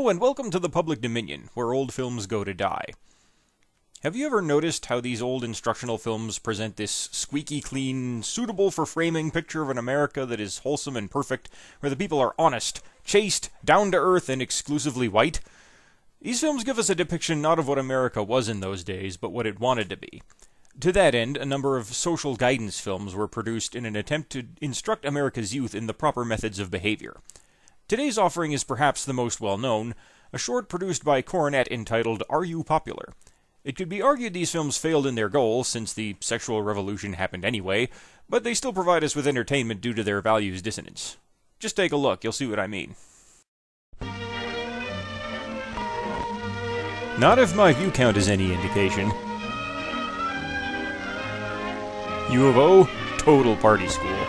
Hello and welcome to the Public Dominion, where old films go to die. Have you ever noticed how these old instructional films present this squeaky clean, suitable for framing picture of an America that is wholesome and perfect, where the people are honest, chaste, down-to-earth, and exclusively white? These films give us a depiction not of what America was in those days, but what it wanted to be. To that end, a number of social guidance films were produced in an attempt to instruct America's youth in the proper methods of behavior. Today's offering is perhaps the most well-known, a short produced by Coronet entitled Are You Popular? It could be argued these films failed in their goal, since the sexual revolution happened anyway, but they still provide us with entertainment due to their values dissonance. Just take a look, you'll see what I mean. Not if my view count is any indication. U of O, total party school.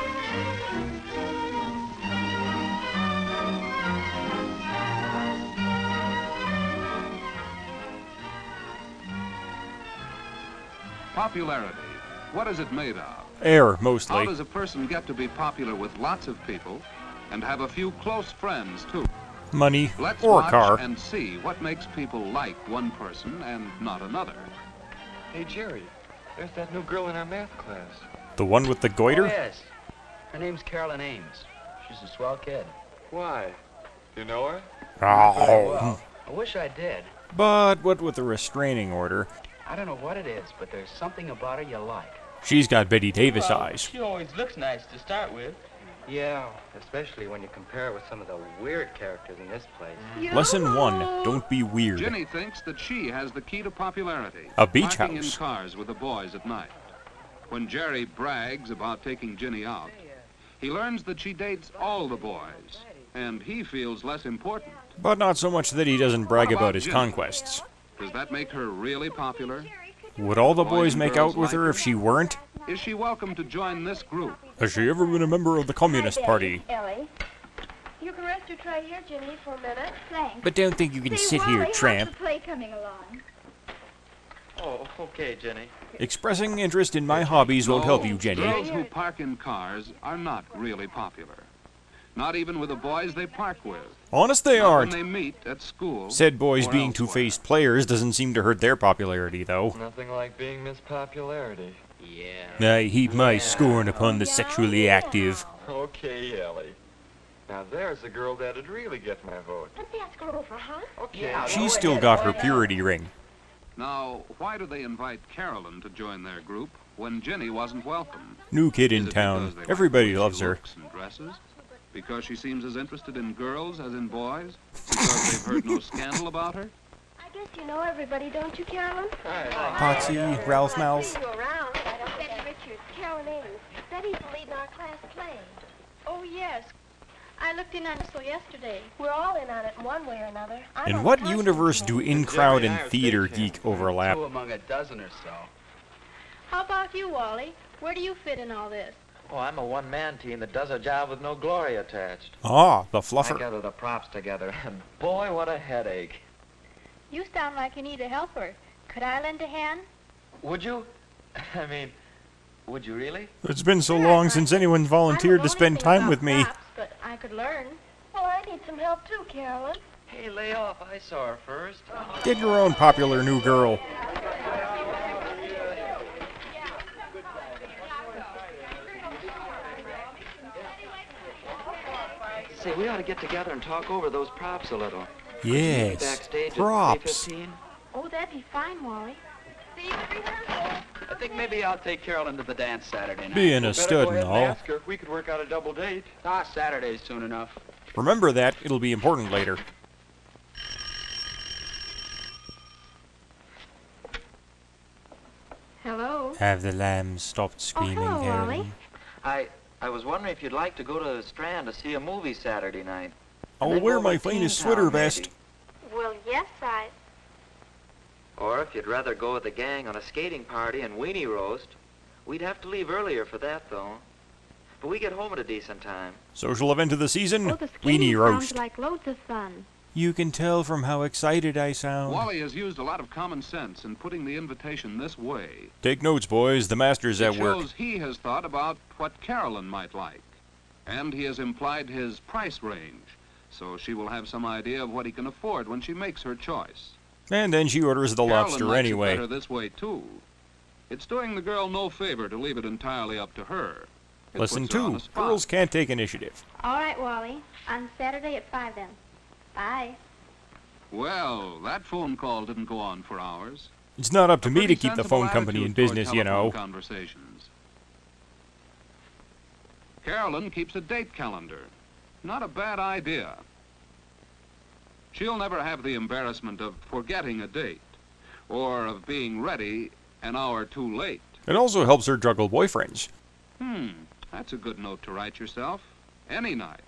Popularity. What is it made of? Air, mostly. How does a person get to be popular with lots of people and have a few close friends, too? Money, Let's or a watch car. and see what makes people like one person and not another. Hey, Jerry, there's that new girl in our math class. The one with the goiter? Oh, yes. Her name's Carolyn Ames. She's a swell kid. Why? You know her? Oh. Well, I wish I did. But what with the restraining order? I don't know what it is, but there's something about her you like. She's got Betty Davis eyes. She always looks nice to start with. Yeah, especially when you compare her with some of the weird characters in this place. Lesson 1, don't be weird. Ginny thinks that she has the key to popularity. A beach parking house. in cars with the boys at night. When Jerry brags about taking Ginny out, he learns that she dates all the boys, and he feels less important. But not so much that he doesn't brag What about about his Ginny? conquests. Does that make her really popular? Would all the Boys boys and make girls out with like her her? if she weren't? Is she welcome to join this group? Has she ever been a member of the Communist Party? Ellie. You can rest your tray here, Ginny, for a minute. Thanks. But don't think you can sit Wally, here, how's tramp. the play coming along? Oh, okay, Jenny. Expressing interest in my hobbies won't help you, Jenny. Girls who park in cars are not really popular. Not even with the boys they park with. Honest they Not aren't. when they meet at school. Said boys or being elsewhere. two-faced players doesn't seem to hurt their popularity, though. Nothing like being Miss Popularity. Yeah. I heap my scorn upon the sexually active. Okay, Ellie. Now there's a girl that'd really get my vote. Let's ask her over, huh? Okay. Yeah, She's still got her purity ring. Now, why do they invite Carolyn to join their group when Ginny wasn't welcome? New kid Is in it town. because they like Everybody the way loves she her. looks and dresses? Because she seems as interested in girls as in boys? Because they've heard no scandal about her? I guess you know everybody, don't you, Carolyn? Potsy, Ralph I Mouth. see you around. Betty Richards, Carolyn Ames. Betty's the lead in our class play. Oh, yes. I looked in on it so yesterday. We're all in on it in one way or another. I'm In on what the costume universe do committee. in-crowd Jerry and and I are theater stage geek hands. overlap? Two among a dozen or so. How about you, Wally? Where do you fit in all this? Oh, I'm a one-man team that does a job with no glory attached. Ah, the I fluffer. gather the props together, and boy, what a headache. You sound like you need a helper. Could I lend a hand? Would you? I mean, would you really? It's been so long since anyone volunteered to spend time with me. Props, but I could learn. Well, I need some help too, Carolyn. Hey, lay off. I saw her first. Get your own popular new girl. Say, we ought to get together and talk over those props a little. Yes, Backstage props. at 3:15. Oh, that'd be fine, Wally. See you at rehearsal. I think maybe I'll take Carolyn to the dance Saturday night. Being a Better stud go and ahead and all. ask her if we could work out a double date. Saturday's soon enough. Remember that, it'll be important later. Hello. Have the lambs stopped screaming, hello, Carolyn? Wally. I was wondering if you'd like to go to the Strand to see a movie Saturday night. And I'll then wear go my to finest Teen sweater Town, vest. maybe. Well, yes, Or if you'd rather go with the gang on a skating party and weenie roast. We'd have to leave earlier for that, though. But we get home at a decent time. Social event of the season, Oh, the skating weenie roast. sounds like loads of fun. You can tell from how excited I sound. Wally has used a lot of common sense in putting the invitation this way. Take notes, boys. The master's It at work. shows he has thought about what Carolyn might like. And he has implied his price range, so she will have some idea of what he can afford when she makes her choice. And then she orders the Carolyn lobster likes anyway. it better this way, too. It's doing the girl no favor to leave it entirely up to her. It Lesson puts her on 2. the spot. Girls can't take initiative. All right, Wally. On Saturday at 5 then. Bye. Well, that phone call didn't go on for hours. It's not up to A me to pretty keep the sensible phone company in attitude toward business, you telephone know. Conversations. Carolyn keeps a date calendar. Not a bad idea. She'll never have the embarrassment of forgetting a date or of being ready an hour too late. It also helps her juggle boyfriends. That's a good note to write yourself. Any night.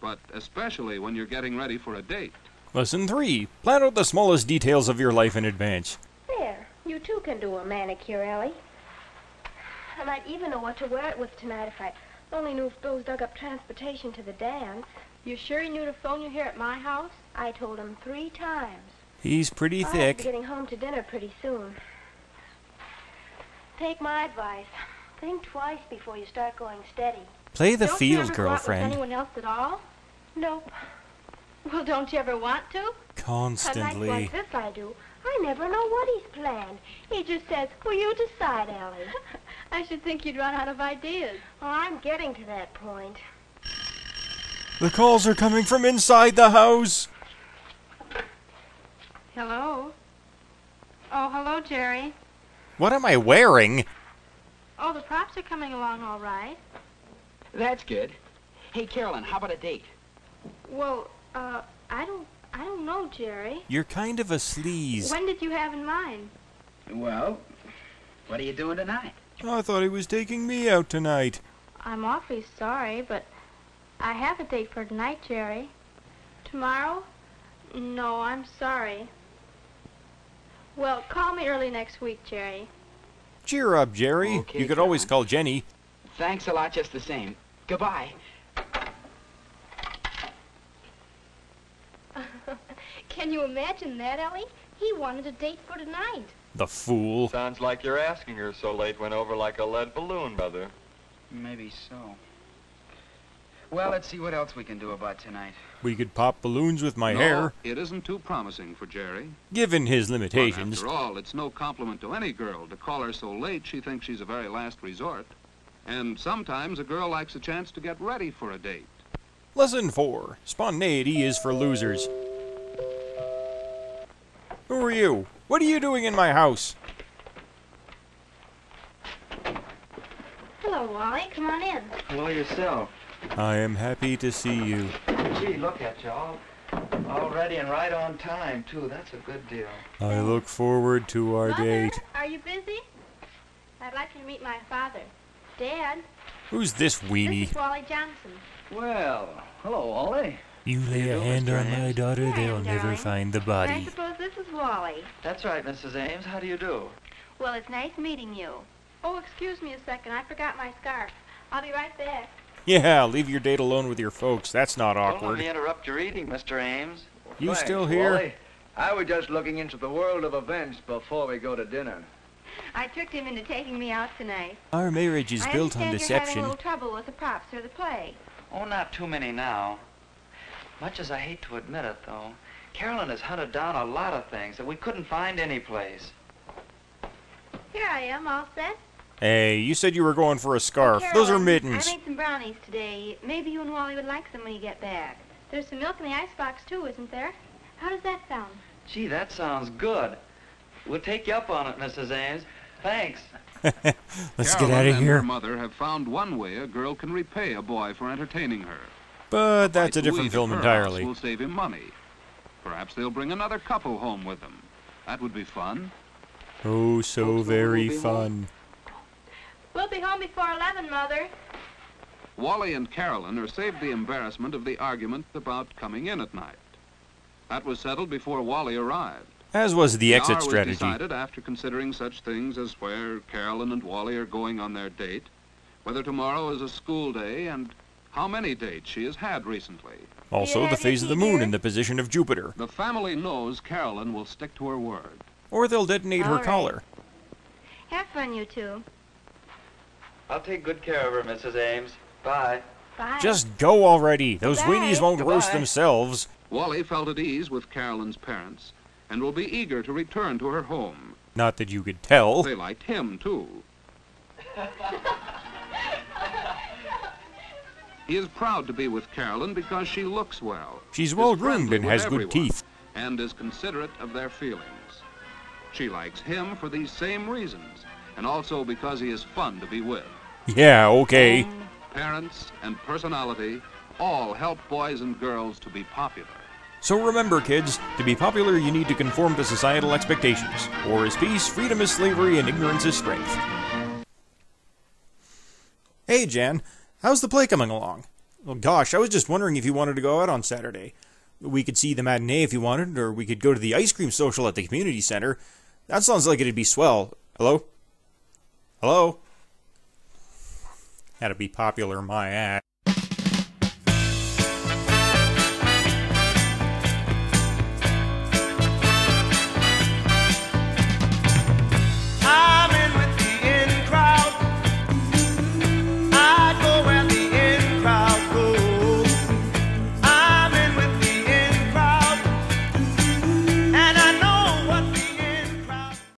But especially when you're getting ready for a date. Lesson 3. Plan out the smallest details of your life in advance. There, you too can do a manicure, Ellie. I might even know what to wear it with tonight if I only knew if Bill's dug up transportation to the dance. You sure he knew to phone you here at my house? I told him 3 times. He's pretty I'll have to thick. be getting home to dinner pretty soon. Take my advice. Think twice before you start going steady. Play the Don't you field, ever go out with girlfriend. anyone else at all? Nope. Well, don't you ever want to? On nights Constantly. like this I do. I never know what he's planned. He just says, will you decide, Ellie? I should think you'd run out of ideas. Well, I'm getting to that point. The calls are coming from inside the house. Hello? Oh, hello, Jerry. What am I wearing? Oh, the props are coming along all right. That's good. Hey, Carolyn, how about a date? Well, I don't know, Jerry. You're kind of a sleaze. When did you have in mind? Well, what are you doing tonight? I thought he was taking me out tonight. I'm awfully sorry, but I have a date for tonight, Jerry. Tomorrow? No, I'm sorry. Well, call me early next week, Jerry. Cheer up, Jerry. Okay, You could always Caroline. call Jenny. Thanks a lot just the same. Goodbye. Can you imagine that, Ellie? He wanted a date for tonight. The fool. Sounds like you're asking her so late went over like a lead balloon, Mother. Maybe so. Well, let's see what else we can do about tonight. We could pop balloons with my No, hair, it isn't too promising for Jerry. given his But limitations. after all, it's no compliment to any girl to call her so late she thinks she's a very last resort. And sometimes a girl likes a chance to get ready for a date. Lesson 4. Spontaneity is for losers. Who are you? What are you doing in my house? Hello, Wally. Come on in. Hello yourself. I am happy to see you. Gee, look at you all ready and right on time, too. That's a good deal. I look forward to our Mother, date. are you busy? I'd like you to meet my father. Dad, Who's this this weenie? is Wally Johnson. Well, hello, Ollie. You lay a hand on my daughter, Yeah, they'll never darling. find the I body. suppose this is Wally. That's right, Mrs. Ames. How do you do? Well, it's nice meeting you. Oh, excuse me a second. I forgot my scarf. I'll be right back. Yeah, leave your date alone with your folks. That's not Don't let awkward. me interrupt your eating, Mr. Ames. You Thanks, still here? Wally. I was just looking into the world of events before we go to dinner. I tricked him into taking me out tonight. Our marriage is I built on understand you're having a deception. little trouble with the props for the play. Oh, not too many now. Much as I hate to admit it, though, Carolyn has hunted down a lot of things that we couldn't find anyplace. Here I am, all set. Hey, you said you were going for a scarf. Those are Carolyn, mittens. I made some brownies today. Maybe you and Wally would like some when you get back. There's some milk in the icebox, too, isn't there? How does that sound? Gee, that sounds good. We'll take you up on it, Mrs. Ames. Thanks. Let's get Carolyn out of and here. her mother have found one way a girl can repay a boy for entertaining her. But that's a Might different leave film at her entirely. house will save him money. Perhaps they'll bring another couple home with them. That would be fun. Oh, so Hopefully very we'll be fun. We'll be home before 11, Mother. Wally and Carolyn are saved the embarrassment of the argument about coming in at night. That was settled before Wally arrived. As was the exit hour was strategy. decided after considering such things as where Carolyn and Wally are going on their date, whether tomorrow is a school day, and how many dates she has had recently. Also, Yeah, the phase of the Dickie, moon dear. in the position of Jupiter. The family knows Carolyn will stick to her word. Or they'll detonate All her right. collar. Have fun, you two. I'll take good care of her, Mrs. Ames. Bye. Bye. Just go already. Those Goodbye. weenies won't roast Goodbye. themselves. Wally felt at ease with Carolyn's parents and will be eager to return to her home. Not that you could tell. They liked him, too. He is proud to be with Carolyn because she looks well. She's is well-groomed friendly and with has good everyone, teeth. and is considerate of their feelings. She likes him for these same reasons, and also because he is fun to be with. Yeah, okay. Parents and personality all help boys and girls to be popular. So remember, kids, to be popular you need to conform to societal expectations. War is peace, freedom is slavery, and ignorance is strength. Hey, Jan, how's the play coming along? Well, gosh, I was just wondering if you wanted to go out on Saturday. We could see the matinee if you wanted, or we could go to the ice cream social at the community center. That sounds like it'd be swell. Hello? Hello? Had to be popular, my ass.